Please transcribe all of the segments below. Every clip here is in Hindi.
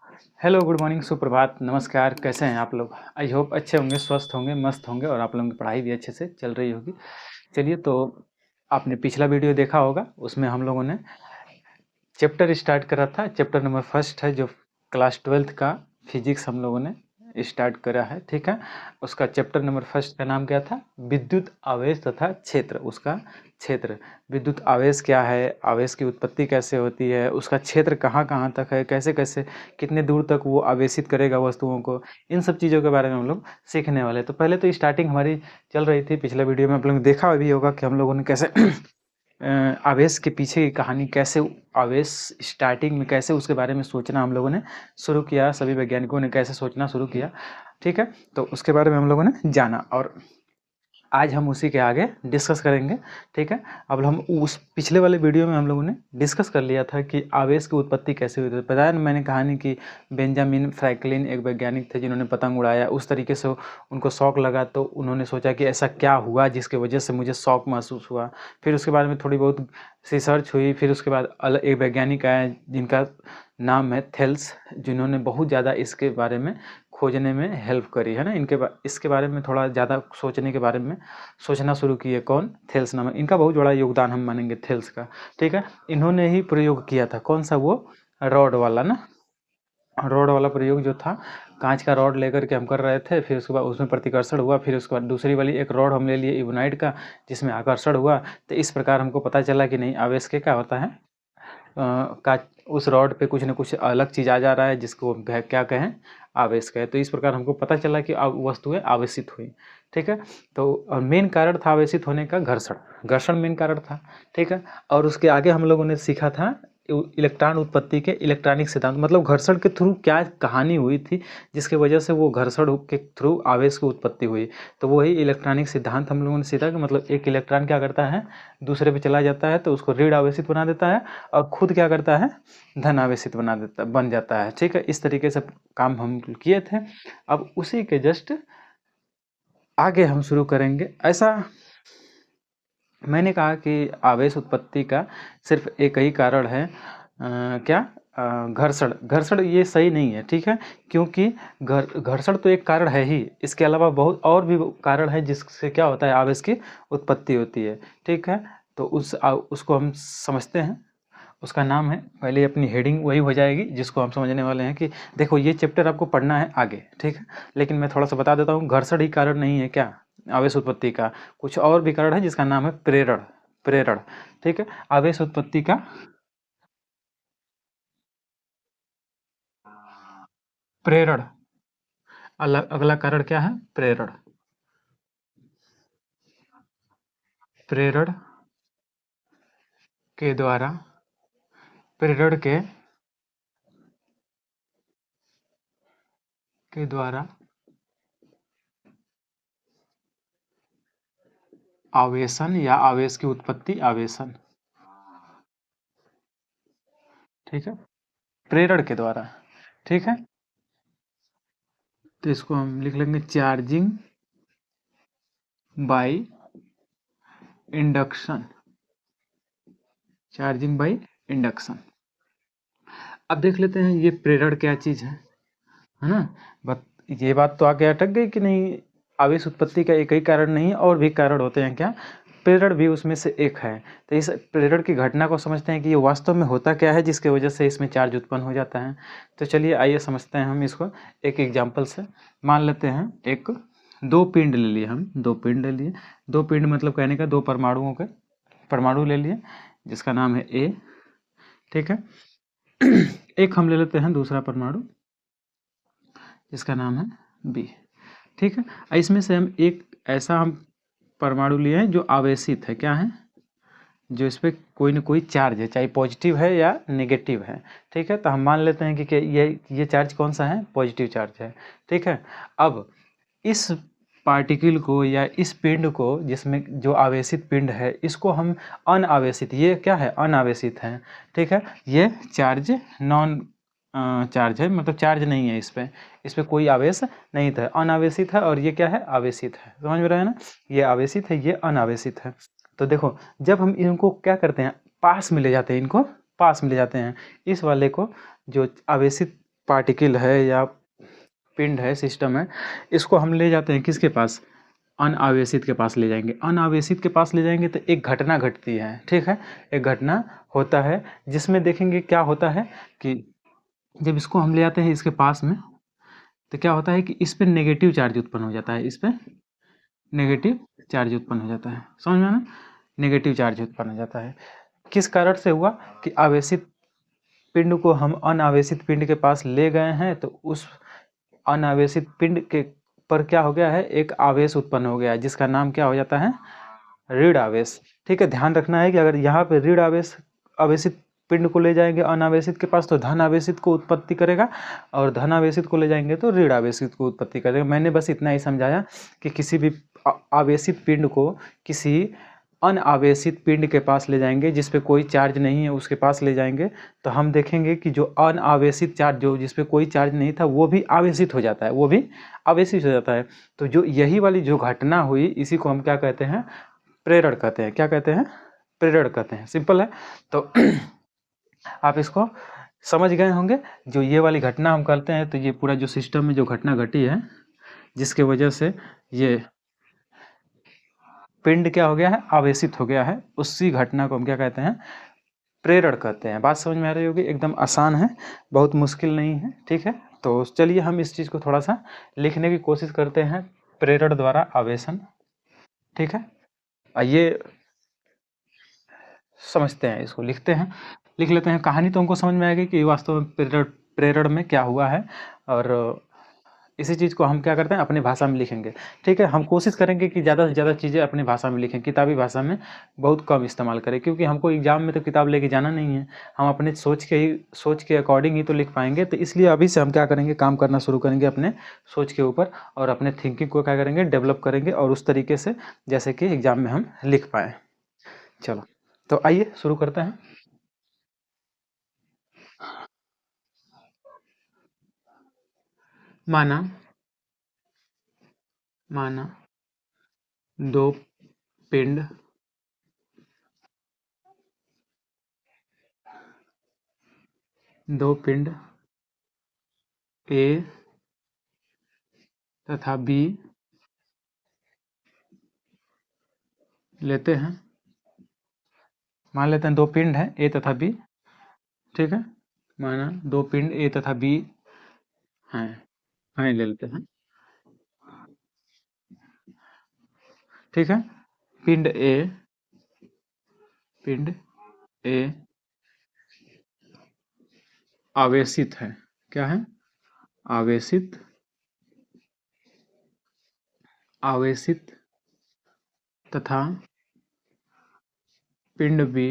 हेलो, गुड मॉर्निंग, सुप्रभात, नमस्कार। कैसे हैं आप लोग? आई होप अच्छे होंगे, स्वस्थ होंगे, मस्त होंगे और आप लोगों की पढ़ाई भी अच्छे से चल रही होगी। चलिए, तो आपने पिछला वीडियो देखा होगा, उसमें हम लोगों ने चैप्टर स्टार्ट करा था। चैप्टर नंबर फर्स्ट है जो क्लास 12th का फिजिक्स हम लोगों ने स्टार्ट करा है, ठीक है। उसका चैप्टर नंबर फर्स्ट का नाम क्या था? विद्युत आवेश तथा क्षेत्र। उसका क्षेत्र, विद्युत आवेश क्या है, आवेश की उत्पत्ति कैसे होती है, उसका क्षेत्र कहाँ कहाँ तक है, कैसे कैसे कितने दूर तक वो आवेशित करेगा वस्तुओं को, इन सब चीज़ों के बारे में हम लोग सीखने वाले हैं। तो पहले तो स्टार्टिंग हमारी चल रही थी, पिछले वीडियो में आप लोगों ने देखा भी होगा कि हम लोगों ने कैसे आवेश के पीछे की कहानी, कैसे आवेश स्टार्टिंग में कैसे उसके बारे में सोचना हम लोगों ने शुरू किया, सभी वैज्ञानिकों ने कैसे सोचना शुरू किया, ठीक है। तो उसके बारे में हम लोगों ने जाना और आज हम उसी के आगे डिस्कस करेंगे, ठीक है। अब हम उस पिछले वाले वीडियो में हम लोगों ने डिस्कस कर लिया था कि आवेश की उत्पत्ति कैसे हुई थी। बताया ना मैंने कहानी कि बेंजामिन फ्रैंकलिन एक वैज्ञानिक थे जिन्होंने पतंग उड़ाया, उस तरीके से उनको शौक लगा तो उन्होंने सोचा कि ऐसा क्या हुआ जिसकी वजह से मुझे शौक महसूस हुआ। फिर उसके बाद में थोड़ी बहुत रिसर्च हुई, फिर उसके बाद अलग एक वैज्ञानिक आया जिनका नाम है थेल्स, जिन्होंने बहुत ज़्यादा इसके बारे में खोजने में हेल्प करी है ना। इसके बारे में थोड़ा ज़्यादा सोचने के बारे में सोचना शुरू किए। कौन? थेल्स नाम है इनका, बहुत बड़ा योगदान हम मानेंगे थेल्स का, ठीक है। इन्होंने ही प्रयोग किया था, कौन सा? वो रॉड वाला ना, रॉड वाला प्रयोग जो था, कांच का रॉड लेकर के हम कर रहे थे, फिर उसके बाद उसमें प्रतिकर्षण हुआ, फिर उसके बाद दूसरी वाली एक रॉड हम ले लिए इबोनाइट का जिसमें आकर्षण हुआ। तो इस प्रकार हमको पता चला कि नहीं, आवेश के क्या होता है, का उस रॉड पे कुछ न कुछ अलग चीज़ आ जा रहा है जिसको हम क्या कहें, आवेश कहें। तो इस प्रकार हमको पता चला कि वस्तुएं आवेशित हुई, ठीक है। तो मेन कारण था आवेशित होने का घर्षण, घर्षण मेन कारण था, ठीक है। और उसके आगे हम लोगों ने सीखा था इलेक्ट्रॉन उत्पत्ति के इलेक्ट्रॉनिक सिद्धांत, मतलब घर्षण के थ्रू क्या कहानी हुई थी जिसके वजह से वो घर्षण के थ्रू आवेश की उत्पत्ति हुई। तो वही इलेक्ट्रॉनिक सिद्धांत हम लोगों ने सीखा कि मतलब एक इलेक्ट्रॉन क्या करता है, दूसरे पे चला जाता है तो उसको ऋण आवेशित बना देता है और खुद क्या करता है, धन आवेशित बन जाता है, ठीक है। इस तरीके से काम हम किए थे। अब उसी के जस्ट आगे हम शुरू करेंगे। ऐसा मैंने कहा कि आवेश उत्पत्ति का सिर्फ एक ही कारण है, क्या? घर्षण। घर्षण ये सही नहीं है, ठीक है, क्योंकि घर्षण तो एक कारण है ही, इसके अलावा बहुत और भी कारण है जिससे क्या होता है, आवेश की उत्पत्ति होती है, ठीक है। तो उसको हम समझते हैं। उसका नाम है, पहले अपनी हेडिंग वही हो जाएगी जिसको हम समझने वाले हैं कि देखो ये चैप्टर आपको पढ़ना है आगे, ठीक है। लेकिन मैं थोड़ा सा बता देता हूँ, घर्षण ही कारण नहीं है क्या आवेश उत्पत्ति का, कुछ और भी कारण है जिसका नाम है प्रेरण। प्रेरण, ठीक है। आवेश उत्पत्ति का प्रेरण, अगला कारण क्या है? प्रेरण। प्रेरण के द्वारा, प्रेरण के द्वारा आवेशन या आवेश की उत्पत्ति, आवेशन, ठीक है, प्रेरण के द्वारा, ठीक है। तो इसको हम लिख लेंगे charging by induction, charging by induction. अब देख लेते हैं ये प्रेरण क्या चीज़ है ना। बट ये बात तो आगे अटक गई कि नहीं, आवेश उत्पत्ति का एक ही कारण नहीं, और भी कारण होते हैं क्या, प्रेरण भी उसमें से एक है। तो इस प्रेरण की घटना को समझते हैं कि ये वास्तव में होता क्या है जिसके वजह से इसमें चार्ज उत्पन्न हो जाता है। तो चलिए आइए समझते हैं हम इसको एक एग्जाम्पल से। मान लेते हैं एक दो पिंड ले लिए, हम दो पिंड ले लिए, दो पिंड मतलब कहने का दो परमाणुओं के परमाणु ले लिए जिसका नाम है ए, ठीक है। एक हम ले लेते हैं दूसरा परमाणु जिसका नाम है बी, ठीक है। इसमें से हम एक ऐसा हम परमाणु लिए हैं जो आवेशित है, क्या है, जो इस पर कोई ना कोई चार्ज है, चाहे पॉजिटिव है या नेगेटिव है, ठीक है। तो हम मान लेते हैं कि ये चार्ज कौन सा है, पॉजिटिव चार्ज है, ठीक है। अब इस पार्टिकल को या इस पिंड को जिसमें जो आवेशित पिंड है, इसको हम अनावेशित, ये क्या है, अनावेशित है, ठीक है। ये चार्ज नॉन चार्ज है, मतलब चार्ज नहीं है इस पे कोई आवेश नहीं था, अनावेशित है। और ये क्या है, आवेशित है, समझ में रहा है ना, ये आवेशित है, ये अनावेशित है। तो देखो जब हम इनको क्या करते हैं, पास में ले जाते हैं, इनको पास में ले जाते हैं, इस वाले को जो आवेशित पार्टिकल है या पिंड है, सिस्टम है, इसको हम ले जाते हैं किसके पास? अनावेशित के पास ले जाएंगे। अनावेशित के पास ले जाएंगे तो एक घटना घटती है, ठीक है, एक घटना होता है जिसमें देखेंगे क्या होता है कि जब इसको हम ले जाते हैं इसके पास में, तो क्या होता है कि इस पे नेगेटिव चार्ज उत्पन्न हो जाता है, इस पे नेगेटिव चार्ज उत्पन्न हो जाता है। समझ में आना? नेगेटिव चार्ज उत्पन्न हो जाता है। किस कारण से हुआ कि आवेशित पिंड को हम अनावेशित पिंड के पास ले गए हैं, तो उस अनावेशित पिंड के पर क्या हो गया है, एक आवेश उत्पन्न हो गया है जिसका नाम क्या हो जाता है? ऋण आवेश। ठीक है, ध्यान रखना है कि अगर यहाँ पे ऋण आवेश आवेशित पिंड को ले जाएंगे अनावेशित के पास तो धन आवेशित को उत्पत्ति करेगा, और धन आवेशित को ले जाएंगे तो ऋण आवेशित को उत्पत्ति करेगा। मैंने बस इतना ही समझाया कि किसी भी आवेशित पिंड को किसी अनावेशित पिंड के पास ले जाएंगे जिस पे कोई चार्ज नहीं है उसके पास ले जाएंगे, तो हम देखेंगे कि जो अनावेशित चार्ज, जो जिस पे कोई चार्ज नहीं था, वो भी आवेशित हो जाता है, वो भी आवेशित हो जाता है। तो जो यही वाली जो घटना हुई, इसी को हम क्या कहते हैं? प्रेरण कहते हैं। क्या कहते हैं? प्रेरण कहते हैं। सिंपल है। तो आप इसको समझ गए होंगे। जो ये वाली घटना हम करते हैं, तो ये पूरा जो सिस्टम में जो घटना घटी है जिसके वजह से ये पिंड क्या हो गया है? आवेशित हो गया है, उसी घटना को हम क्या कहते हैं? प्रेरण कहते हैं। बात समझ में आ रही होगी? एकदम आसान है, बहुत मुश्किल नहीं है। ठीक है, तो चलिए हम इस चीज़ को थोड़ा सा लिखने की कोशिश करते हैं। प्रेरण द्वारा आवेशन। ठीक है, आइए समझते हैं, इसको लिखते हैं, लिख लेते हैं। कहानी तो हमको समझ में आएगी कि वास्तव में प्रेरण प्रेरण में क्या हुआ है, और इसी चीज़ को हम क्या करते हैं? अपनी भाषा में लिखेंगे। ठीक है, हम कोशिश करेंगे कि ज़्यादा से ज़्यादा चीज़ें अपनी भाषा में लिखें, किताबी भाषा में बहुत कम इस्तेमाल करें, क्योंकि हमको एग्जाम में तो किताब लेके जाना नहीं है, हम अपने सोच के अकॉर्डिंग ही तो लिख पाएंगे। तो इसलिए अभी से हम क्या करेंगे? काम करना शुरू करेंगे अपने सोच के ऊपर, और अपने थिंकिंग को क्या करेंगे? डेवलप करेंगे, और उस तरीके से जैसे कि एग्जाम में हम लिख पाएँ। चलो, तो आइए शुरू करते हैं। माना माना दो पिंड दो पिंड ए तथा बी लेते हैं। मान लेते हैं दो पिंड हैं ए तथा बी। ठीक है, माना दो पिंड ए तथा बी हैं, हाँ ले लेते हैं। ठीक है, पिंड ए आवेशित है। क्या है? आवेशित आवेशित तथा पिंड बी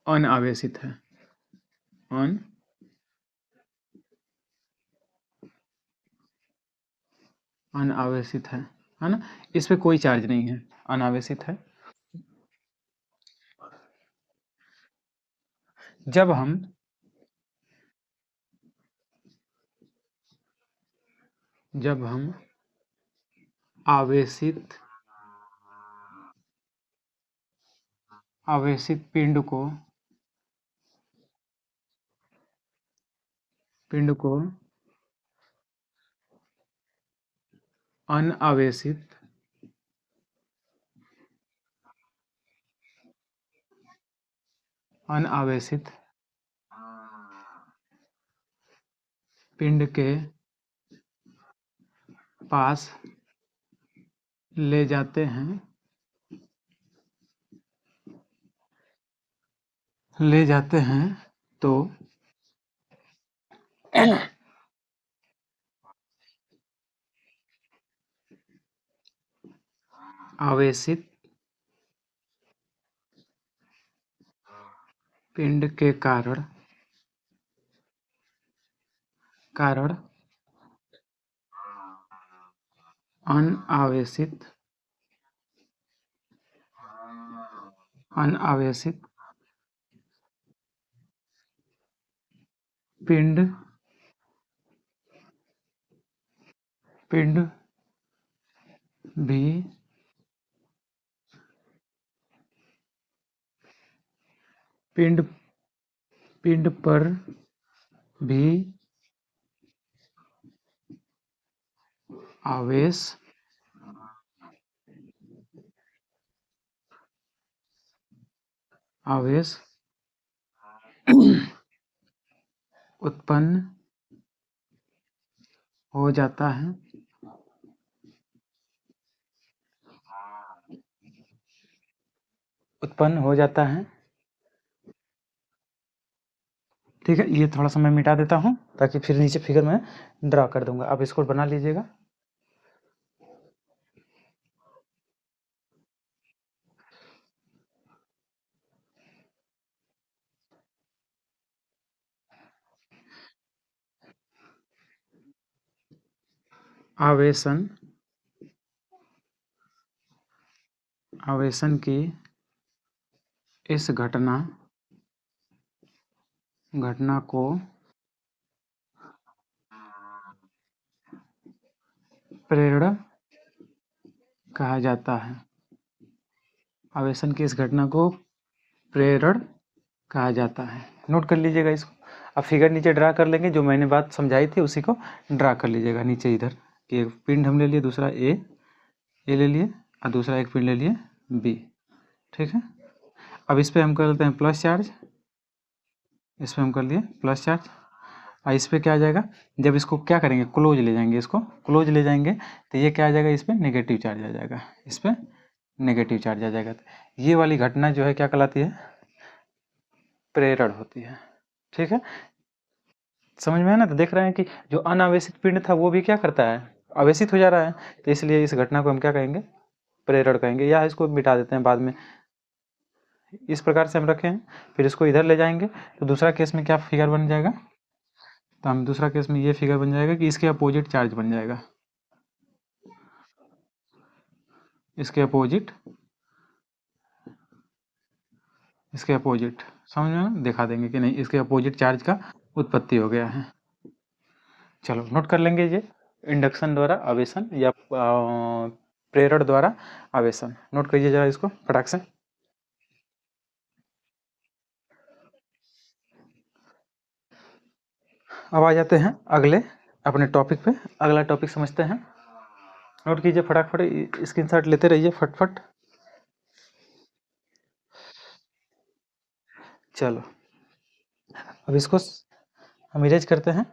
अनावेशित है। अन अनावेशित है ना? इस पे कोई चार्ज नहीं है, अनावेशित है। जब हम जब हम आवेशित आवेशित पिंड को अनावेशित अनावेशित पिंड के पास ले जाते हैं तो आवेशित पिंड के कारण अनावेशित अनावेशित पिंड पिंड भी पिंड पिंड पर भी आवेश आवेश उत्पन्न हो जाता है। उत्पन्न हो जाता है। ठीक है, ये थोड़ा सा मैं मिटा देता हूँ ताकि फिर नीचे फिगर में ड्रा कर दूंगा। आप इसको बना लीजिएगा। आवेशन आवेशन की इस घटना को प्रेरण कहा जाता है। आवेशन की इस घटना को प्रेरण कहा जाता है। नोट कर लीजिएगा इसको। अब फिगर नीचे ड्रा कर लेंगे, जो मैंने बात समझाई थी उसी को ड्रा कर लीजिएगा नीचे इधर कि एक पिंड हम ले लिए, दूसरा ए ले लिए और दूसरा एक पिंड ले लिए बी। ठीक है, अब इस पर हम कर लेते हैं प्लस चार्ज, इस पर हम कर लिए प्लस चार्ज। और इस पर क्या आ जाएगा, जब इसको क्या करेंगे क्लोज ले जाएंगे, इसको क्लोज ले जाएंगे तो ये क्या आ जाएगा, इस पर नेगेटिव चार्ज आ जाएगा, इस पर नेगेटिव चार्ज आ जाएगा। तो ये वाली घटना जो है क्या कहलाती है, प्रेरण होती है। ठीक है, समझ में है ना। तो देख रहे हैं कि जो अनावेशित पिंड था वो भी क्या करता है, आवेशित हो जा रहा है। तो इसलिए इस घटना को हम क्या कहेंगे, प्रेरण कहेंगे, या इसको मिटा देते हैं बाद में। इस प्रकार से हम रखे हैं, फिर इसको इधर ले जाएंगे तो दूसरा केस में क्या फिगर बन जाएगा, तो हम दूसरा केस में ये फिगर बन जाएगा कि इसके अपोजिट चार्ज बन जाएगा, इसके अपोजिट, इसके अपोजिट। समझ में ना, दिखा देंगे कि नहीं इसके अपोजिट चार्ज का उत्पत्ति हो गया है। चलो नोट कर लेंगे ये इंडक्शन द्वारा आवेशन या प्रेरण द्वारा आवेशन। नोट करिए जरा इसको फटाक से। अब आ जाते हैं अगले अपने टॉपिक पे। अगला टॉपिक समझते हैं। नोट कीजिए फटाफट, स्क्रीनशॉट लेते रहिए फटफट। चलो अब इसको हम इरेज करते हैं।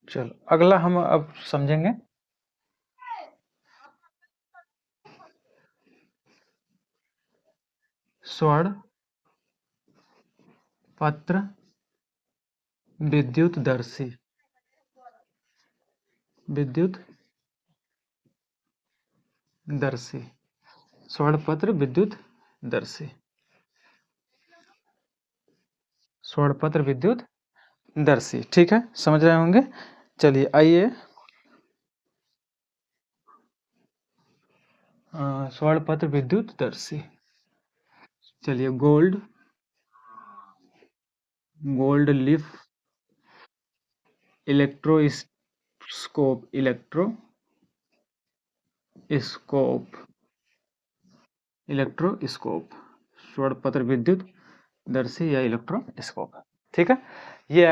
चलो अगला हम अब समझेंगे स्वर्ण पत्र विद्युत दर्शी, विद्युत दर्शी, स्वर्ण पत्र विद्युत दर्शी, स्वर्ण पत्र विद्युत दर्शी। ठीक है, समझ रहे होंगे। चलिए आइए, स्वर्ण पत्र विद्युत दर्शी। चलिए gold, gold leaf electroscope, electroscope, electroscope, स्वर्ण पत्र विद्युत दर्शी या इलेक्ट्रोस्कोप। ठीक है, ये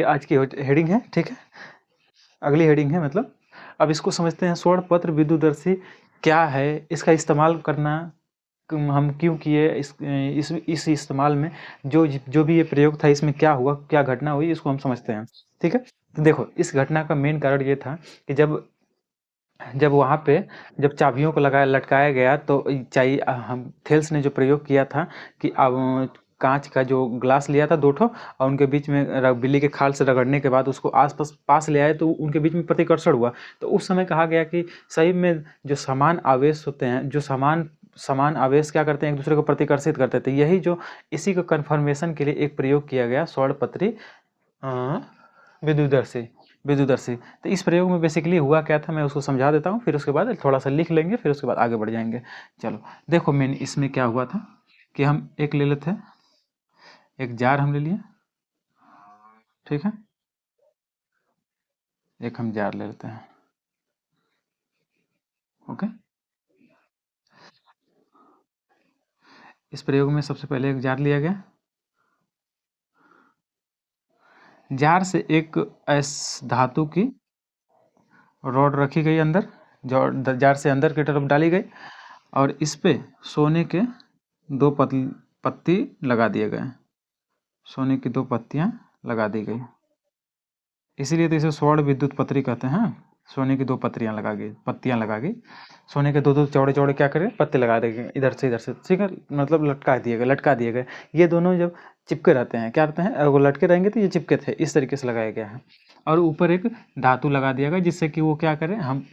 आज की हेडिंग है। ठीक है, अगली हेडिंग है मतलब। अब इसको समझते हैं, स्वर्ण पत्र विद्युतदर्शी क्या है, इसका इस्तेमाल करना हम क्यों किए, इस इस्तेमाल में जो भी ये प्रयोग था इसमें क्या हुआ, क्या घटना हुई, इसको हम समझते हैं। ठीक है, तो देखो इस घटना का मेन कारण ये था कि जब जब वहाँ पे जब चाबियों को लगाया लटकाया गया तो चाहिए हम थेल्स ने जो प्रयोग किया था कि अब कांच का जो ग्लास लिया था दो ठो और उनके बीच में बिल्ली के खाल से रगड़ने के बाद उसको आसपास पास ले आए तो उनके बीच में प्रतिकर्षण हुआ। तो उस समय कहा गया कि सही में जो समान आवेश होते हैं, जो समान समान आवेश क्या करते हैं, एक दूसरे को प्रतिकर्षित करते थे। यही जो इसी को कन्फर्मेशन के लिए एक प्रयोग किया गया स्वर्णपत्री विद्युतदर्शी, विद्युतदर्शी। तो इस प्रयोग में बेसिकली हुआ क्या था मैं उसको समझा देता हूँ, फिर उसके बाद थोड़ा सा लिख लेंगे, फिर उसके बाद आगे बढ़ जाएंगे। चलो देखो मेन इसमें क्या हुआ था कि हम एक ले लेते हैं, एक जार हम ले लिए, ठीक है, एक हम जार ले लेते हैं। ओके, इस प्रयोग में सबसे पहले एक जार लिया गया। जार से एक धातु की रॉड रखी गई अंदर, जो जार से अंदर की तरफ डाली गई, और इस पे सोने के दो पत्ती लगा दिए गए। सोने की दो पत्तियां लगा दी गई, इसीलिए तो इसे स्वर्ण विद्युत पत्री कहते हैं। सोने की दो पत्तियां लगा गई। सोने के दो दो चौड़े चौड़े क्या करें, पत्ते लगा देंगे इधर से, ठीक है, मतलब लटका दिए गए। ये दोनों जब चिपके रहते हैं, क्या रहते हैं, अगर वो लटके रहेंगे तो ये चिपके थे, इस तरीके से लगाया गया है। और ऊपर एक धातु लगा दिया गया, जिससे कि वो क्या करें, हम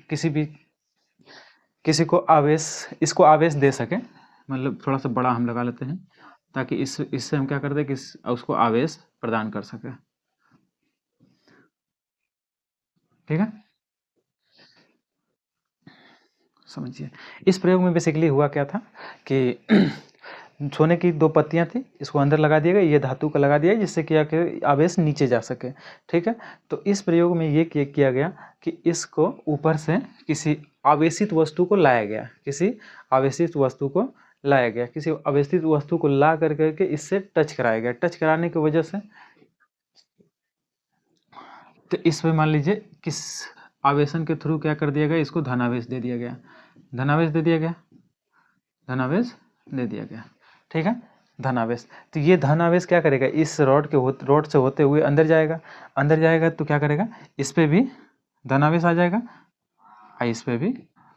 किसी को आवेश, इसको आवेश दे सके, मतलब थोड़ा सा बड़ा हम लगा लेते हैं, ताकि इससे हम क्या करते हैं कि उसको आवेश प्रदान कर सके। ठीक है, समझिए। इस प्रयोग में बेसिकली हुआ क्या था कि सोने की दो पत्तियां थी, इसको अंदर लगा दिया गया, ये धातु का लगा दिया, जिससे क्या कि आवेश नीचे जा सके। ठीक है, तो इस प्रयोग में ये किया गया कि इसको ऊपर से किसी आवेशित वस्तु को लाया गया, किसी आवेशित वस्तु को ला करके इससे टच कराया गया। टच कराने की वजह से, तो इसमें मान लीजिए किस आवेशन के थ्रू क्या कर दिया गया, इसको धनावेश दे दिया गया, धनावेश दे दिया गया, धनावेश दे दिया गया। ठीक है, धनावेश। तो ये धनावेश क्या करेगा, इस रॉड से होते हुए अंदर जाएगा तो क्या करेगा, इस पे भी धनावेश आ जाएगा और इस पे भी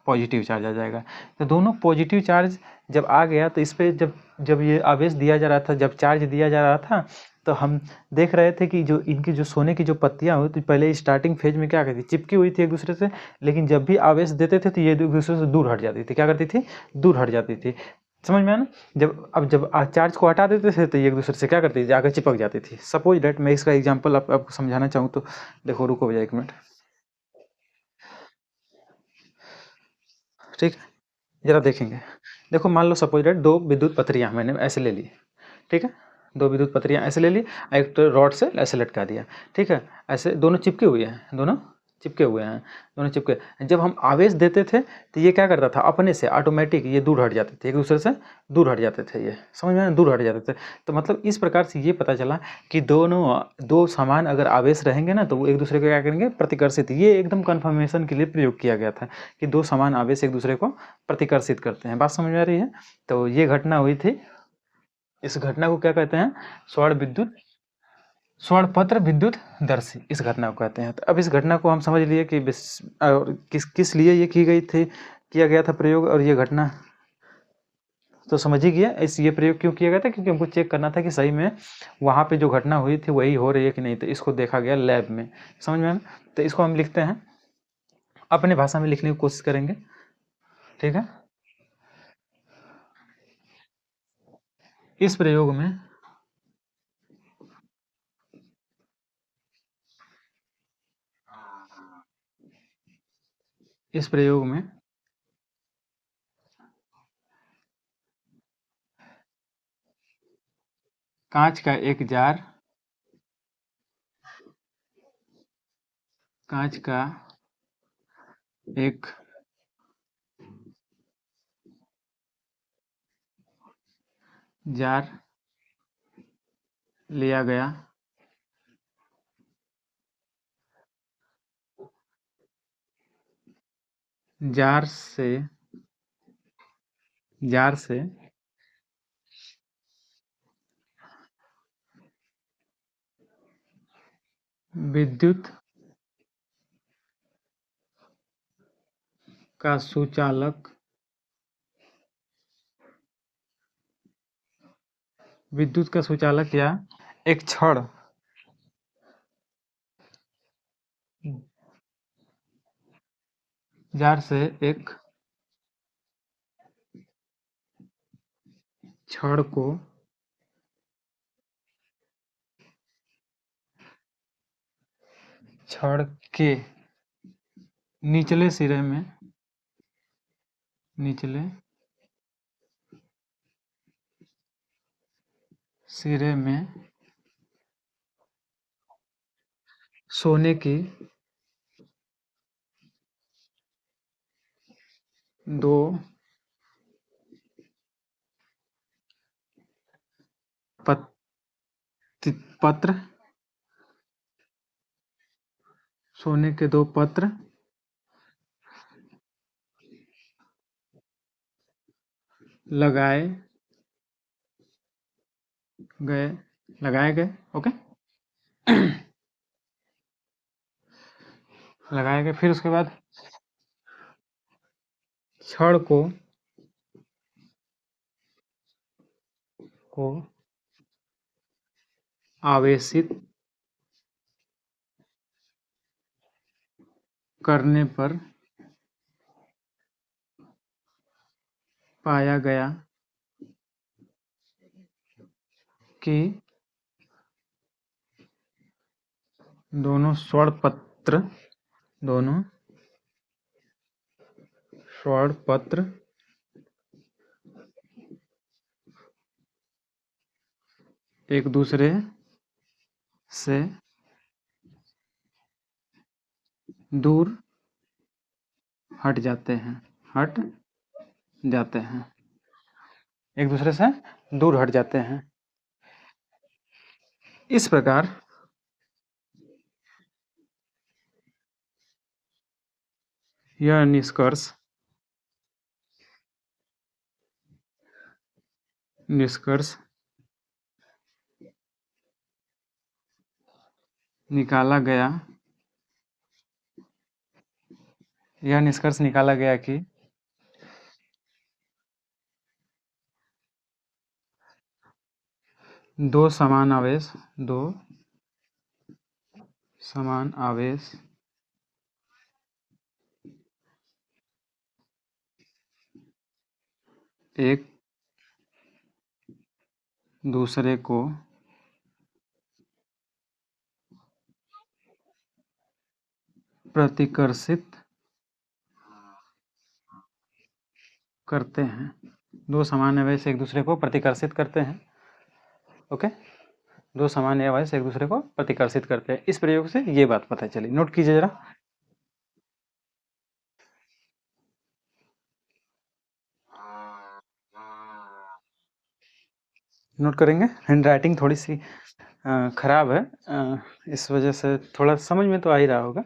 पॉजिटिव चार्ज आ जाएगा। तो दोनों पॉजिटिव चार्ज जब आ गया, तो इस पे जब ये आवेश दिया जा रहा था, जब चार्ज दिया जा रहा था, तो हम देख रहे थे कि जो इनकी जो सोने की जो पत्तियां हुई, तो पहले स्टार्टिंग फेज में क्या करती, चिपकी हुई थी एक दूसरे से, लेकिन जब भी आवेश देते थे तो ये एक दूसरे से दूर हट जाती थी। क्या करती थी, दूर हट जाती थी। समझ में आया ना। जब चार्ज को हटा देते थे तो ये एक दूसरे से क्या करती थी, आगे चिपक जाती थी। सपोज डेट मैं इसका एग्जाम्पल आपको समझाना चाहूँ तो देखो, रुको भैया एक मिनट। ठीक है, जरा देखेंगे। देखो, मान लो सपोज डेट दो विद्युत पत्रियां मैंने ऐसे ले ली। ठीक है, दो विद्युत पत्रियां ऐसे ले ली, एक तो रॉड से ऐसे लटका दिया। ठीक है, ऐसे दोनों चिपके हुए हैं, दोनों चिपके। जब हम आवेश देते थे तो ये क्या करता था, अपने से ऑटोमेटिक ये दूर हट जाते थे, एक दूसरे से दूर हट जाते थे, ये समझ में आया? दूर हट जाते थे। तो मतलब इस प्रकार से ये पता चला कि दो समान अगर आवेश रहेंगे ना, तो वो एक दूसरे को क्या करेंगे, प्रतिकर्षित। ये एकदम कन्फर्मेशन के लिए प्रयोग किया गया था कि दो समान आवेश एक दूसरे को प्रतिकर्षित करते हैं। बात समझ में आ रही है? तो ये घटना हुई थी। इस घटना को क्या कहते हैं, स्वर्ण विद्युत स्वर्ण विद्युत दर्शी, इस घटना को कहते हैं। तो अब इस घटना को हम समझ लिए कि किस किस लिए ये किया गया था प्रयोग, और ये घटना तो समझ ही गया। ये प्रयोग क्यों किया गया था, क्योंकि हमको चेक करना था कि सही में वहाँ पे जो घटना हुई थी वही हो रही है कि नहीं। तो इसको देखा गया लैब में। समझ में आया? तो इसको हम लिखते हैं, अपने भाषा में लिखने की कोशिश करेंगे। ठीक है, इस प्रयोग में इस प्रयोग में कांच का एक जार, कांच का एक जार लिया गया, जार से जार से विद्युत का सुचालक या एक छड़, जार से एक छड़ को छड़ के निचले सिरे में निचले सिरे में सोने की दो पत्र सोने के दो पत्र लगाए गए ओके। लगाए गए, फिर उसके बाद छड़ को आवेशित करने पर पाया गया कि दोनों स्वर्ण पत्र एक दूसरे से दूर हट जाते हैं एक दूसरे से दूर हट जाते हैं। इस प्रकार यह निष्कर्ष निकाला गया कि दो समान आवेश एक दूसरे को प्रतिकर्षित करते हैं। दो समान आवेश एक दूसरे को प्रतिकर्षित करते हैं। ओके, दो समान आवेश एक दूसरे को प्रतिकर्षित करते हैं। इस प्रयोग से ये बात पता चली। नोट कीजिए जरा। नोट करेंगे। हैंड राइटिंग थोड़ी सी खराब है, इस वजह से थोड़ा समझ में तो आ ही रहा होगा।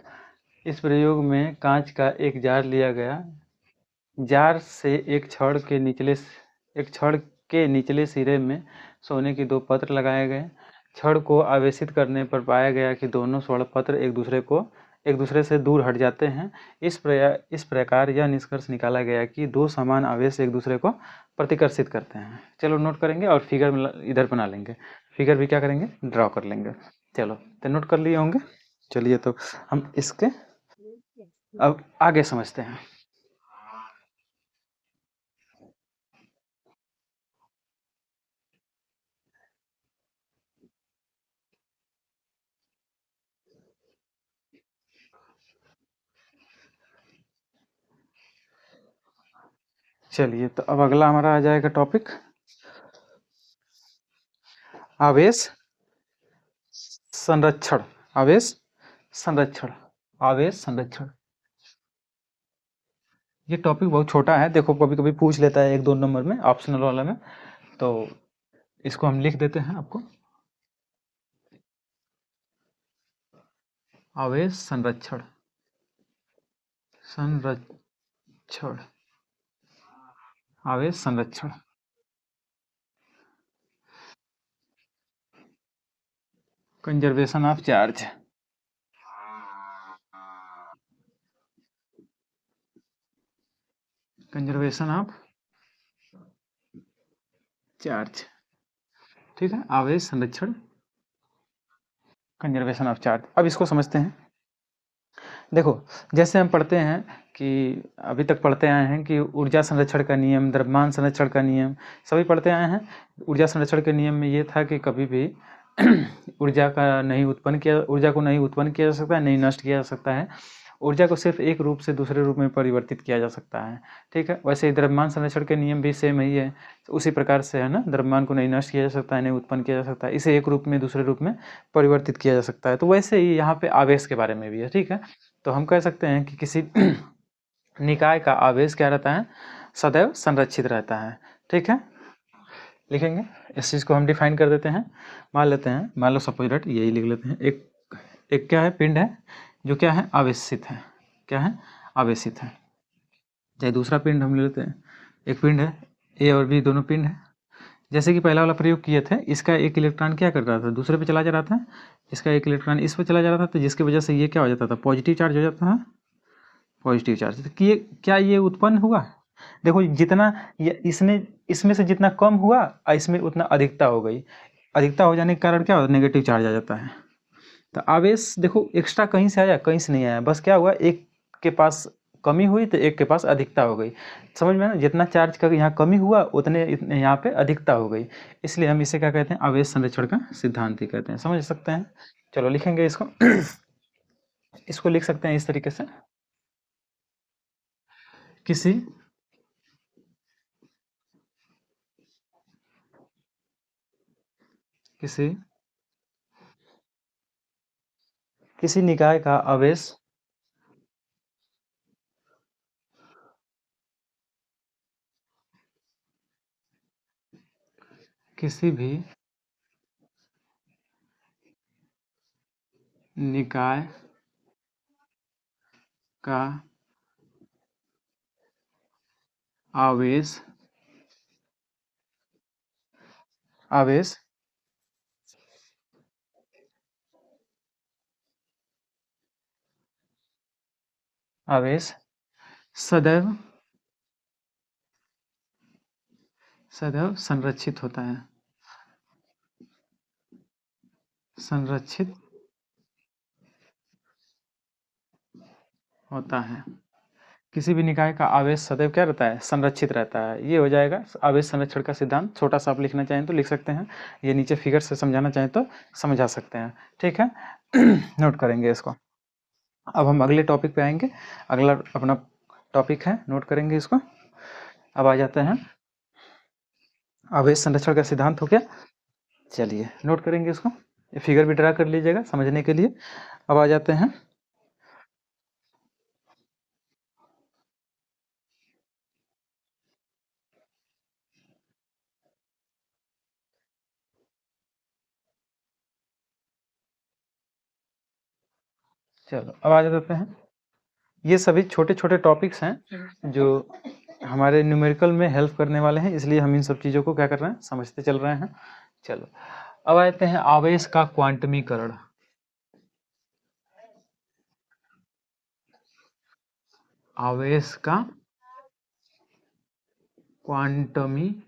इस प्रयोग में कांच का एक जार लिया गया। जार से एक छड़ के निचले सिरे में सोने के दो पत्र लगाए गए। छड़ को आवेशित करने पर पाया गया कि दोनों स्वर्ण पत्र एक दूसरे से दूर हट जाते हैं। इस प्रकार यह निष्कर्ष निकाला गया कि दो समान आवेश एक दूसरे को प्रतिकर्षित करते हैं। चलो नोट करेंगे और फिगर इधर बना लेंगे। फिगर भी क्या करेंगे, ड्रॉ कर लेंगे। चलो तो नोट कर लिए होंगे। चलिए तो हम इसके अब आगे समझते हैं। चलिए तो अब अगला हमारा आ जाएगा टॉपिक आवेश संरक्षण। ये टॉपिक बहुत छोटा है, देखो कभी कभी पूछ लेता है 1-2 नंबर में ऑप्शनल वाला में, तो इसको हम लिख देते हैं आपको। आवेश संरक्षण आवेश संरक्षण कंजर्वेशन ऑफ चार्ज। ठीक है, आवेश संरक्षण कंजर्वेशन ऑफ चार्ज। अब इसको समझते हैं। देखो, जैसे हम पढ़ते हैं कि अभी तक पढ़ते आए हैं कि ऊर्जा संरक्षण का नियम, द्रव्यमान संरक्षण का नियम सभी पढ़ते आए हैं। ऊर्जा संरक्षण के नियम में ये था कि कभी भी ऊर्जा को नहीं उत्पन्न किया जा सकता है, नहीं नष्ट किया जा सकता है। ऊर्जा को सिर्फ एक रूप से दूसरे रूप में परिवर्तित किया जा सकता है। ठीक है, वैसे ही द्रव्यमान संरक्षण के नियम भी सेम ही है, तो उसी प्रकार से है ना, द्रव्यमान को नहीं नष्ट किया जा सकता है, नहीं उत्पन्न किया जा सकता है, इसे एक रूप में दूसरे रूप में परिवर्तित किया जा सकता है। तो वैसे ही यहाँ पे आवेश के बारे में भी है। ठीक है, तो हम कह सकते हैं कि किसी निकाय का आवेश क्या रहता है, सदैव संरक्षित रहता है। ठीक है, लिखेंगे इस चीज़ को हम डिफाइन कर देते हैं। मान लेते हैं, मान लो सपोज डेट यही लिख लेते हैं, एक क्या है, पिंड है जो क्या है, आवेशित है। क्या है, आवेशित है। चाहे दूसरा पिंड हम ले लेते हैं, एक पिंड है, ए और बी दोनों पिंड है। जैसे कि पहला वाला प्रयोग किए थे, इसका एक इलेक्ट्रॉन क्या कर रहा था, दूसरे पे चला जा रहा था, इसका एक इलेक्ट्रॉन इस पे चला जा रहा था, तो जिसकी वजह से ये क्या हो जाता था, पॉजिटिव चार्ज हो जाता है, पॉजिटिव चार्ज। तो कि क्या ये उत्पन्न हुआ, देखो जितना ये इसमें से जितना कम हुआ, इसमें उतना अधिकता हो गई। अधिकता हो जाने के कारण क्या होता है, नेगेटिव चार्ज आ जाता है। तो आवेश देखो एक्स्ट्रा कहीं से आया, कहीं से नहीं आया, बस क्या हुआ, एक के पास कमी हुई तो एक के पास अधिकता हो गई। समझ में ना, जितना चार्ज का यहाँ कमी हुआ उतने यहाँ पे अधिकता हो गई। इसलिए हम इसे क्या कहते हैं, आवेश संरक्षण का सिद्धांत ही कहते हैं। समझ सकते हैं। चलो लिखेंगे इसको इसको लिख सकते हैं इस तरीके से, किसी किसी किसी निकाय का आवेश किसी भी निकाय का आवेश आवेश आवेश सदैव सदैव संरक्षित होता है, संरक्षित होता है। किसी भी निकाय का आवेश सदैव क्या रहता है, संरक्षित रहता है। ये हो जाएगा आवेश संरक्षण का सिद्धांत। छोटा सा आप लिखना चाहें तो लिख सकते हैं, ये नीचे फिगर से समझाना चाहें तो समझा सकते हैं। ठीक है नोट करेंगे इसको। अब हम अगले टॉपिक पे आएंगे। अगला अपना टॉपिक है, नोट करेंगे इसको। अब आ जाते हैं, आवेश संरक्षण का सिद्धांत हो गया। चलिए नोट करेंगे इसको, ये फिगर भी ड्रा कर लीजिएगा समझने के लिए। अब आ जाते हैं, चलो अब आ जाते हैं। ये सभी छोटे छोटे टॉपिक्स हैं जो हमारे न्यूमेरिकल में हेल्प करने वाले हैं, इसलिए हम इन सब चीज़ों को क्या कर रहे हैं, समझते चल रहे हैं। चलो अब आते हैं आवेश का क्वांटमीकरण। आवेश का क्वांटमीकरण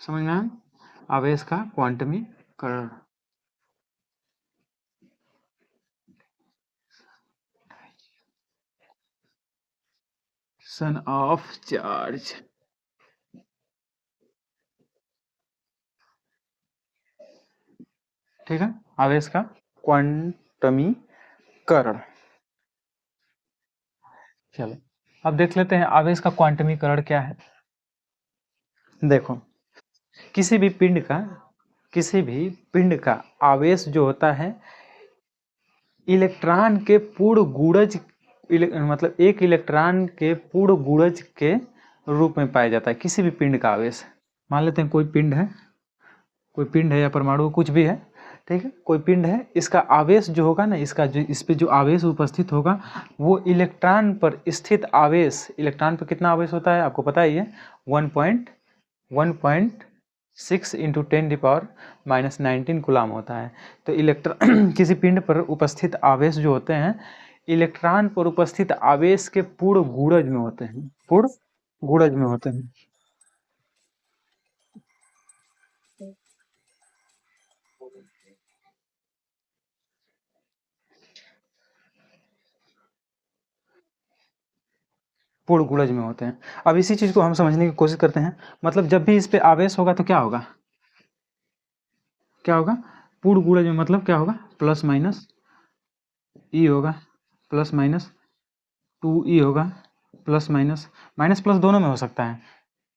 समझ में आया? आवेश का क्वांटमीकरण, सन ऑफ चार्ज। ठीक है, आवेश का क्वांटमीकरण। चलो अब देख लेते हैं आवेश का क्वांटमीकरण क्या है। देखो किसी भी पिंड का आवेश जो होता है, इलेक्ट्रॉन के पूर्ण गुणज मतलब एक इलेक्ट्रॉन के पूर्ण गुणज के रूप में पाया जाता है। किसी भी पिंड का आवेश, मान लेते हैं कोई पिंड है या परमाणु कुछ भी है, ठीक है, कोई पिंड है, इसका आवेश जो होगा ना, इसका जो इस पे जो आवेश उपस्थित होगा, वो इलेक्ट्रॉन पर स्थित आवेश, इलेक्ट्रॉन पर कितना आवेश होता है आपको पता ही है, 1.6 इंटू 10⁻⁻19 कूलाम होता है। तो इलेक्ट्रॉन किसी पिंड पर उपस्थित आवेश जो होते हैं, इलेक्ट्रॉन पर उपस्थित आवेश के पूर्ण गुणज में होते हैं, पूर्ण गुणज में होते हैं। पूर्ण गुणज में होते हैं। अब इसी चीज को हम समझने की कोशिश करते हैं। मतलब जब भी इस पे आवेश होगा तो क्या होगा, क्या होगा, पूर्ण गुणज में मतलब क्या होगा, प्लस माइनस ई होगा, प्लस माइनस 2e होगा, प्लस माइनस माइनस प्लस दोनों में हो सकता है,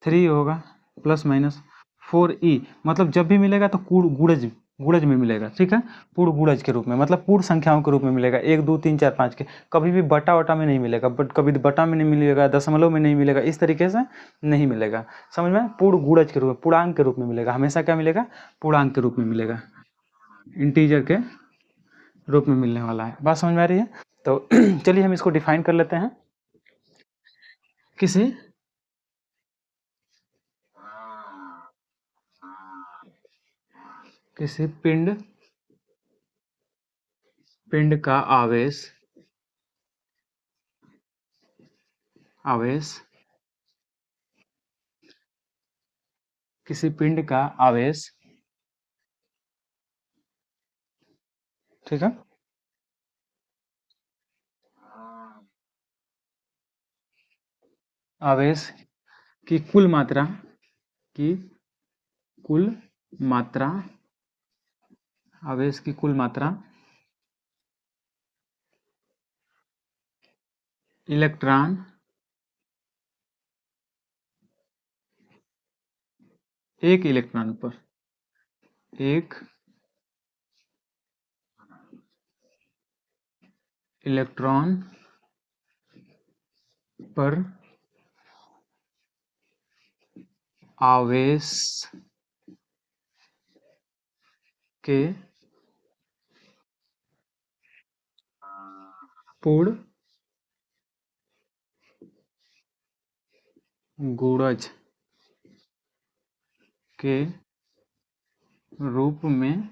3 होगा, प्लस माइनस 4e। मतलब जब भी मिलेगा तो गुणज गुणज में मिलेगा, ठीक है, पूर्ण गुणज के रूप में, मतलब पूर्ण संख्याओं के रूप में मिलेगा, 1 2 3 4 5 के। कभी भी बटा वटा में नहीं मिलेगा, बट कभी बटा में नहीं मिलेगा, दशमलव में नहीं मिलेगा, इस तरीके से नहीं मिलेगा, समझ में। पूर्ण गुणज के रूप में, पूर्णांक के रूप में मिलेगा, हमेशा क्या मिलेगा, पूर्णांक के रूप में मिलेगा, इंटीजर के रूप में मिलने वाला है। बात समझ में आ रही है। तो चलिए हम इसको डिफाइन कर लेते हैं। किसी किसी पिंड का आवेश किसी पिंड का आवेश, ठीक है, आवेश की कुल मात्रा, की कुल मात्रा, आवेश की कुल मात्रा इलेक्ट्रॉन एक इलेक्ट्रॉन पर, एक इलेक्ट्रॉन पर आवेश के पूर्ण गुणज के रूप में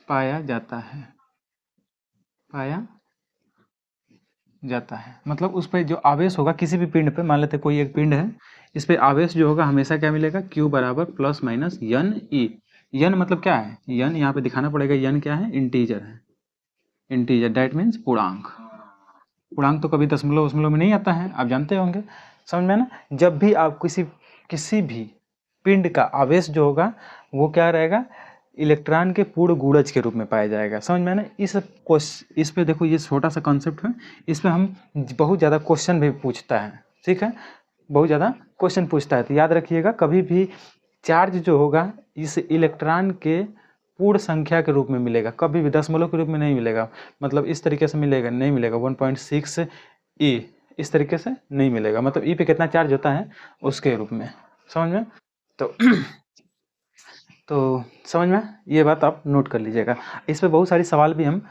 पाया जाता है, मतलब उस पर जो आवेश होगा किसी भी पिंड पे, मान लेते कोई एक पिंड है, इस पे आवेश जो होगा हमेशा क्या मिलेगा, Q बराबर प्लस माइनस यन ई। यन मतलब क्या है, यन यहाँ पे दिखाना पड़ेगा, यन क्या है, इंटीजर है, इंटीजर दैट मीन्स पूर्णांक। पूर्णांक तो कभी दशमलव दशमलव में नहीं आता है, आप जानते होंगे, समझ में ना। जब भी आप किसी भी पिंड का आवेश जो होगा वो क्या रहेगा, इलेक्ट्रॉन के पूर्ण गुणज के रूप में पाया जाएगा, समझ में ना। इस पे देखो, ये छोटा सा कॉन्सेप्ट है, इस पे हम बहुत ज़्यादा क्वेश्चन भी पूछता है, ठीक है, बहुत ज़्यादा क्वेश्चन पूछता है। तो याद रखिएगा, कभी भी चार्ज जो होगा इस इलेक्ट्रॉन के पूर्ण संख्या के रूप में मिलेगा, कभी भी दशमलव के रूप में नहीं मिलेगा, मतलब इस तरीके से मिलेगा नहीं मिलेगा, 1.6 ई इस तरीके से नहीं मिलेगा, मतलब ई पे कितना चार्ज होता है उसके रूप में, समझ में। तो तो समझ में, ये बात आप नोट कर लीजिएगा। इस पे बहुत सारी सवाल भी हम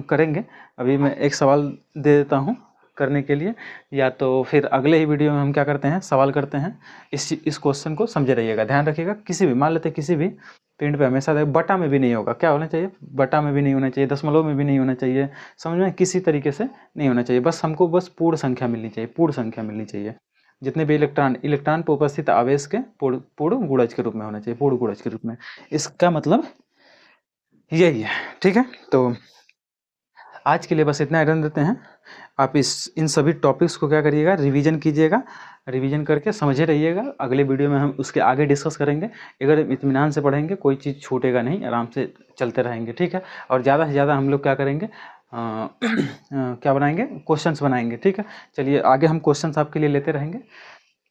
करेंगे, अभी मैं एक सवाल दे देता हूँ करने के लिए, या तो फिर अगले ही वीडियो में हम क्या करते हैं, सवाल करते हैं। इस क्वेश्चन को समझे रहिएगा, ध्यान रखिएगा। किसी भी, मान लेते हैं किसी भी पिंड पे हमेशा बटा में भी नहीं होगा, क्या होना चाहिए, बटा में भी नहीं होना चाहिए, दशमलव में भी नहीं होना चाहिए, समझ में, किसी तरीके से नहीं होना चाहिए, बस हमको बस पूर्ण संख्या मिलनी चाहिए, पूर्ण संख्या मिलनी चाहिए। जितने भी इलेक्ट्रॉन पर उपस्थित आवेश के पूर्ण गुणज के रूप में होना चाहिए, पूर्ण गुणज के रूप में, इसका मतलब यही है, ठीक है। तो आज के लिए बस इतना ही रहने देते हैं। आप इन सभी टॉपिक्स को क्या करिएगा, रिवीजन कीजिएगा, रिवीजन करके समझे रहिएगा। अगले वीडियो में हम उसके आगे डिस्कस करेंगे। अगर इत्मीनान से पढ़ेंगे कोई चीज़ छूटेगा नहीं, आराम से चलते रहेंगे, ठीक है। और ज़्यादा से ज़्यादा हम लोग क्या करेंगे, क्या बनाएंगे, क्वेश्चंस बनाएंगे, ठीक है। चलिए आगे हम क्वेश्चंस आपके लिए लेते रहेंगे।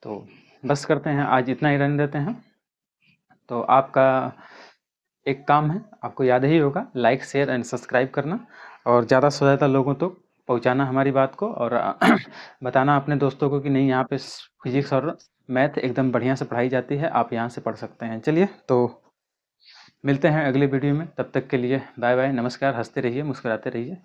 तो बस करते हैं, आज इतना ही रहने देते हैं। तो आपका एक काम है, आपको याद ही होगा, लाइक शेयर एंड सब्सक्राइब करना, और ज़्यादा से ज़्यादा लोगों तक पहुंचाना हमारी बात को, और बताना अपने दोस्तों को कि नहीं, यहाँ पे फिजिक्स और मैथ एकदम बढ़िया से पढ़ाई जाती है, आप यहाँ से पढ़ सकते हैं। चलिए तो मिलते हैं अगले वीडियो में, तब तक के लिए बाय बाय, नमस्कार, हंसते रहिए, मुस्कुराते रहिए।